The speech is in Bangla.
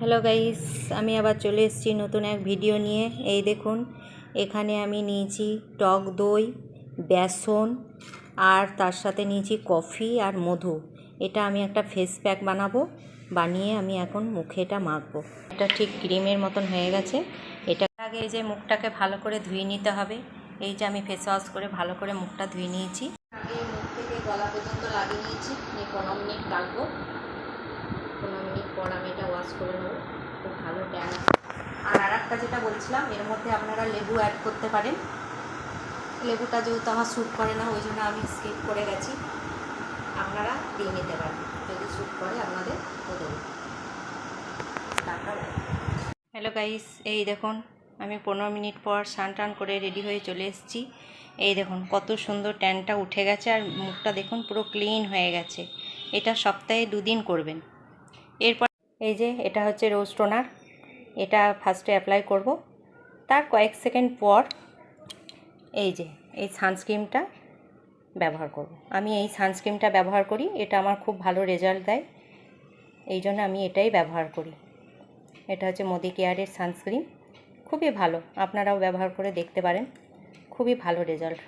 হ্যালো গাইস, আমি আবার চলে এসেছি নতুন এক ভিডিও নিয়ে। এই দেখুন, এখানে আমি নিয়েছি টক দই, বেসন আর তার সাথে নিয়েছি কফি আর মধু। এটা আমি একটা ফেস প্যাক বানিয়ে আমি এখন মুখে এটা মাখবো। এটা ঠিক ক্রিমের মতন হয়ে গেছে। এটা আগে এই যে মুখটাকে ভালো করে ধুয়ে নিতে হবে। এই যে আমি ফেস ওয়াশ করে ভালো করে মুখটা ধুয়ে নিয়েছি। আগে মুখ থেকে গলা পর্যন্ত লাগিয়ে নিয়েছি। 15 মিনিট রাখবো। 15 মিনিট পর আমি এটা ওয়াশ করে নেবো। খুব ভালো ট্যান। আর একটা যেটা বলছিলাম, এর মধ্যে আপনারা লেবু অ্যাড করতে পারেন। লেবুটা যেহেতু আমার স্যুট করে না, ওই জন্য আমি স্কিপ করে গেছি। আপনারা দিয়ে নিতে পারেন, যদি স্যুট করে আপনাদের তো দেবেন। হ্যালো গাইস, এই দেখুন আমি 15 মিনিট পর স্নান টান করে রেডি হয়ে চলে এসেছি। এই দেখুন কত সুন্দর ট্যানটা উঠে গেছে আর মুখটা দেখুন পুরো ক্লিন হয়ে গেছে। এটা সপ্তাহে 2 দিন করবেন। এরপর এই যে এটা হচ্ছে রোজ টোনার। এটা ফার্স্টে অ্যাপ্লাই করব, তার কয়েক সেকেন্ড পর এই যে এই সানস্ক্রিনটা ব্যবহার করব। আমি এই সানস্ক্রিনটা ব্যবহার করি, এটা আমার খুব ভালো রেজাল্ট দেয়, এই জন্য আমি এটাই ব্যবহার করি। এটা হচ্ছে মোদি কেয়ারের সানস্ক্রিন, খুবই ভালো, আপনারাও ব্যবহার করে দেখতে পারেন, খুবই ভালো রেজাল্ট।